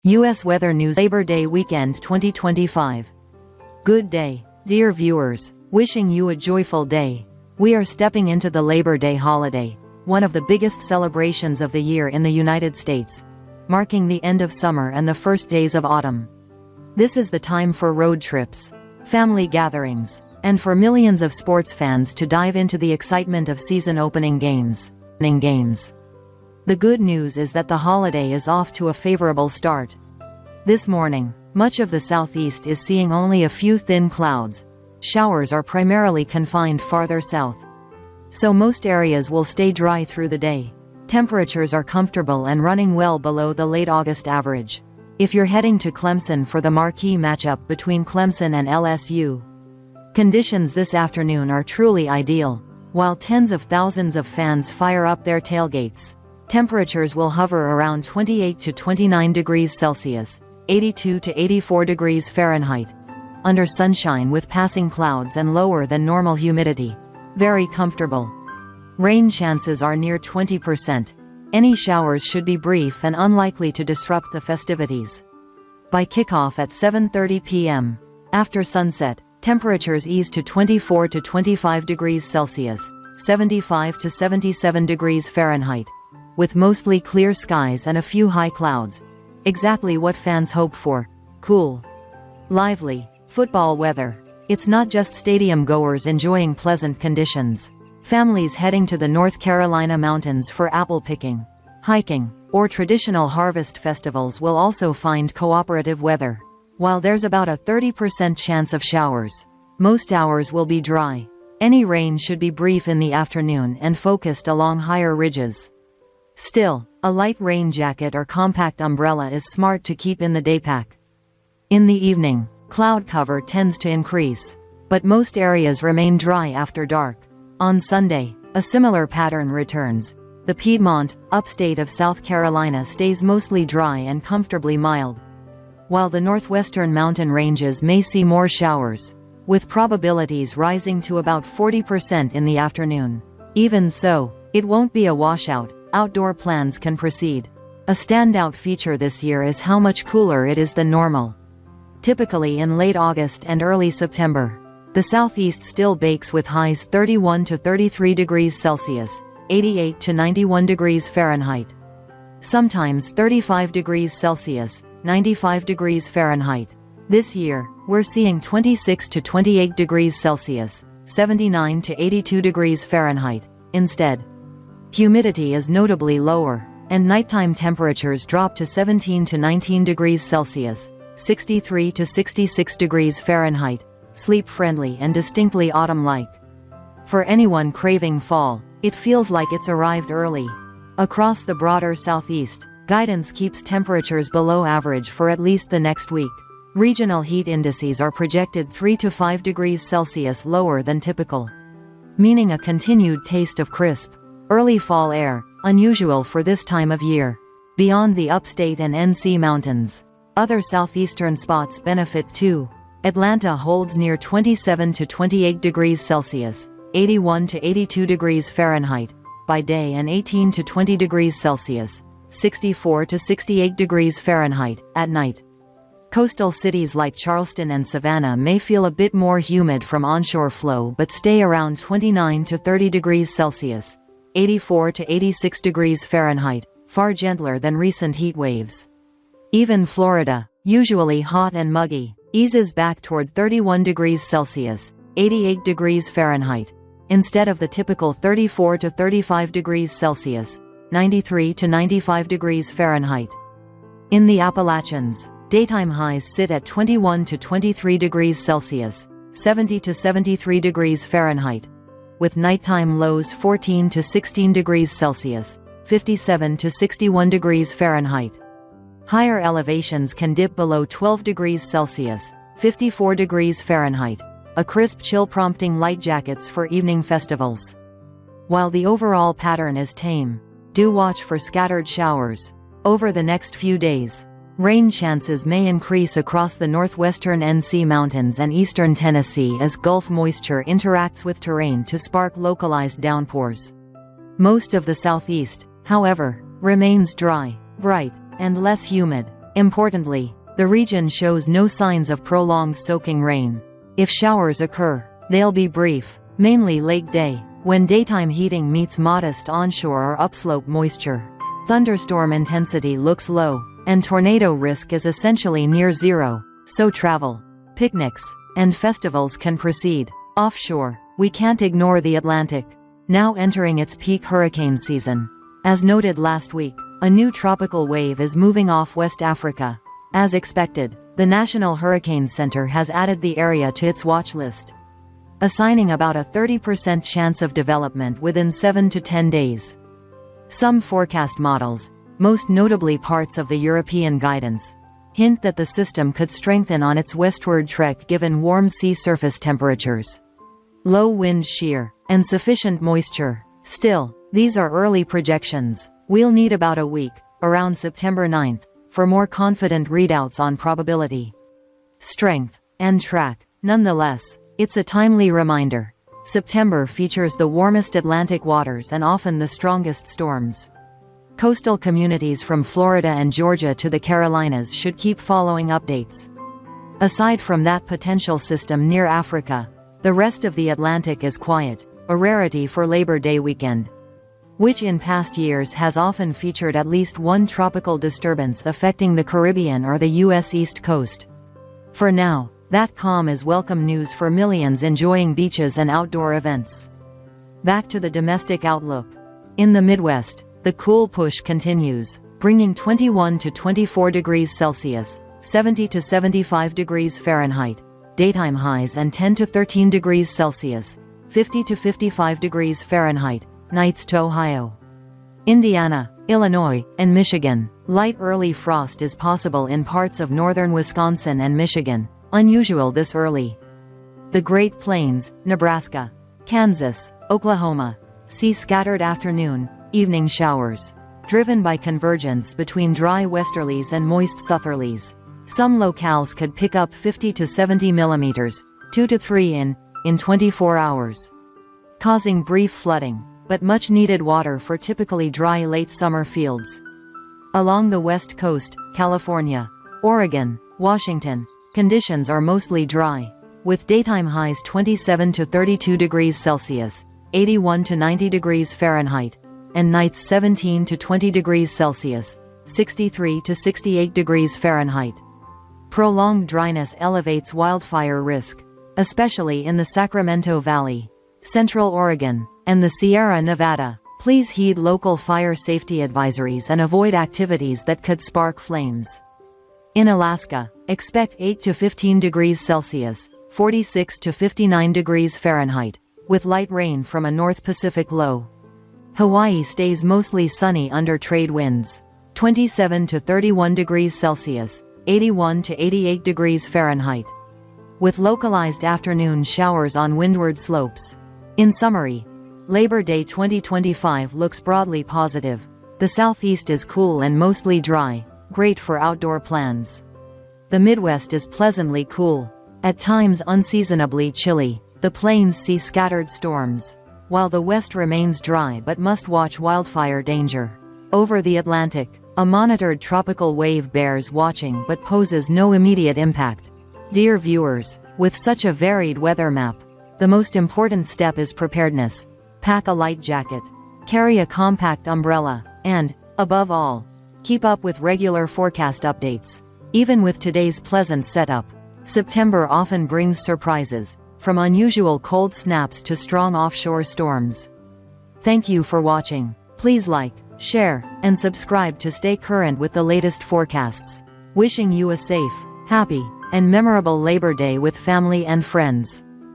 U.S. Weather News Labor Day Weekend 2025. Good day, dear viewers. Wishing you a joyful day. We are stepping into the Labor Day holiday, one of the biggest celebrations of the year in the United States, marking the end of summer and the first days of autumn. This is the time for road trips, family gatherings, and for millions of sports fans to dive into the excitement of season-opening games. The good news is that the holiday is off to a favorable start. This morning, much of the southeast is seeing only a few thin clouds. Showers are primarily confined farther south, so most areas will stay dry through the day. Temperatures are comfortable and running well below the late August average. If you're heading to Clemson for the marquee matchup between Clemson and LSU, conditions this afternoon are truly ideal. While tens of thousands of fans fire up their tailgates, temperatures will hover around 28 to 29 degrees Celsius, 82 to 84 degrees Fahrenheit, under sunshine with passing clouds and lower than normal humidity. Very comfortable. Rain chances are near 20%. Any showers should be brief and unlikely to disrupt the festivities. By kickoff at 7:30 p.m., after sunset, temperatures ease to 24 to 25 degrees Celsius, 75 to 77 degrees Fahrenheit, with mostly clear skies and a few high clouds. Exactly what fans hope for. Cool, lively, football weather. It's not just stadium goers enjoying pleasant conditions. Families heading to the North Carolina mountains for apple picking, hiking, or traditional harvest festivals will also find cooperative weather. While there's about a 30% chance of showers, most hours will be dry. Any rain should be brief in the afternoon and focused along higher ridges. Still, a light rain jacket or compact umbrella is smart to keep in the daypack. In the evening, cloud cover tends to increase, but most areas remain dry after dark. On Sunday, a similar pattern returns. The Piedmont, upstate of South Carolina stays mostly dry and comfortably mild, while the northwestern mountain ranges may see more showers, with probabilities rising to about 40% in the afternoon. Even so, it won't be a washout. Outdoor plans can proceed. A standout feature this year is how much cooler it is than normal. Typically in late August and early September, the southeast still bakes with highs 31 to 33 degrees Celsius, 88 to 91 degrees Fahrenheit. Sometimes 35 degrees Celsius, 95 degrees Fahrenheit. This year, we're seeing 26 to 28 degrees Celsius, 79 to 82 degrees Fahrenheit, instead. Humidity is notably lower, and nighttime temperatures drop to 17 to 19 degrees Celsius, 63 to 66 degrees Fahrenheit, sleep-friendly and distinctly autumn-like. For anyone craving fall, it feels like it's arrived early. Across the broader southeast, guidance keeps temperatures below average for at least the next week. Regional heat indices are projected 3 to 5 degrees Celsius lower than typical, meaning a continued taste of crisp, early fall air, unusual for this time of year. Beyond the upstate and NC mountains, other southeastern spots benefit too. Atlanta holds near 27 to 28 degrees Celsius, 81 to 82 degrees Fahrenheit, by day and 18 to 20 degrees Celsius, 64 to 68 degrees Fahrenheit, at night. Coastal cities like Charleston and Savannah may feel a bit more humid from onshore flow but stay around 29 to 30 degrees Celsius, 84 to 86 degrees Fahrenheit, far gentler than recent heat waves. Even Florida, usually hot and muggy, eases back toward 31 degrees Celsius, 88 degrees Fahrenheit, instead of the typical 34 to 35 degrees Celsius, 93 to 95 degrees Fahrenheit. In the Appalachians, daytime highs sit at 21 to 23 degrees Celsius, 70 to 73 degrees Fahrenheit, with nighttime lows 14 to 16 degrees Celsius, 57 to 61 degrees Fahrenheit. Higher elevations can dip below 12 degrees Celsius, 54 degrees Fahrenheit, a crisp chill prompting light jackets for evening festivals. While the overall pattern is tame, do watch for scattered showers. Over the next few days, rain chances may increase across the northwestern NC mountains and eastern Tennessee as Gulf moisture interacts with terrain to spark localized downpours. Most of the southeast, however, remains dry, bright, and less humid, Importantly, the region shows no signs of prolonged soaking rain. If showers occur, they'll be brief, mainly late day, when daytime heating meets modest onshore or upslope moisture. Thunderstorm intensity looks low, and tornado risk is essentially near zero, so travel, picnics, and festivals can proceed. Offshore, we can't ignore the Atlantic, now entering its peak hurricane season. As noted last week, a new tropical wave is moving off West Africa. As expected, the National Hurricane Center has added the area to its watch list, assigning about a 30% chance of development within 7 to 10 days. Some forecast models, most notably parts of the European guidance, hint that the system could strengthen on its westward trek given warm sea surface temperatures, low wind shear, and sufficient moisture. Still, these are early projections. We'll need about a week, around September 9th, for more confident readouts on probability, strength, and track. Nonetheless, it's a timely reminder. September features the warmest Atlantic waters and often the strongest storms. Coastal communities from Florida and Georgia to the Carolinas should keep following updates. Aside from that potential system near Africa, the rest of the Atlantic is quiet, a rarity for Labor Day weekend, which in past years has often featured at least one tropical disturbance affecting the Caribbean or the U.S. East Coast. For now, that calm is welcome news for millions enjoying beaches and outdoor events. Back to the domestic outlook. In the Midwest, the cool push continues, bringing 21 to 24 degrees Celsius, 70 to 75 degrees Fahrenheit, daytime highs and 10 to 13 degrees Celsius, 50 to 55 degrees Fahrenheit, nights to Ohio, Indiana, Illinois, and Michigan. Light early frost is possible in parts of northern Wisconsin and Michigan, unusual this early. The Great Plains, Nebraska, Kansas, Oklahoma, see scattered afternoon, evening showers, driven by convergence between dry westerlies and moist southerlies. Some locales could pick up 50 to 70 millimeters, 2 to 3 in 24 hours, causing brief flooding, but much needed water for typically dry late summer fields. Along the West Coast, California, Oregon, Washington, conditions are mostly dry, with daytime highs 27 to 32 degrees Celsius, 81 to 90 degrees Fahrenheit, and nights 17 to 20 degrees Celsius, 63 to 68 degrees Fahrenheit. Prolonged dryness elevates wildfire risk, especially in the Sacramento Valley, Central Oregon, and the Sierra Nevada. Please heed local fire safety advisories and avoid activities that could spark flames. In Alaska, expect 8 to 15 degrees Celsius, 46 to 59 degrees Fahrenheit, with light rain from a North Pacific low. Hawaii stays mostly sunny under trade winds, 27 to 31 degrees Celsius, 81 to 88 degrees Fahrenheit, with localized afternoon showers on windward slopes. In summary, Labor Day 2025 looks broadly positive. The Southeast is cool and mostly dry, great for outdoor plans. The Midwest is pleasantly cool, at times unseasonably chilly. The plains see scattered storms, while the West remains dry but must watch wildfire danger. Over the Atlantic, a monitored tropical wave bears watching but poses no immediate impact. Dear viewers, with such a varied weather map, the most important step is preparedness. Pack a light jacket, carry a compact umbrella, and, above all, keep up with regular forecast updates. Even with today's pleasant setup, September often brings surprises, from unusual cold snaps to strong offshore storms. Thank you for watching. Please like, share, and subscribe to stay current with the latest forecasts. Wishing you a safe, happy, and memorable Labor Day with family and friends.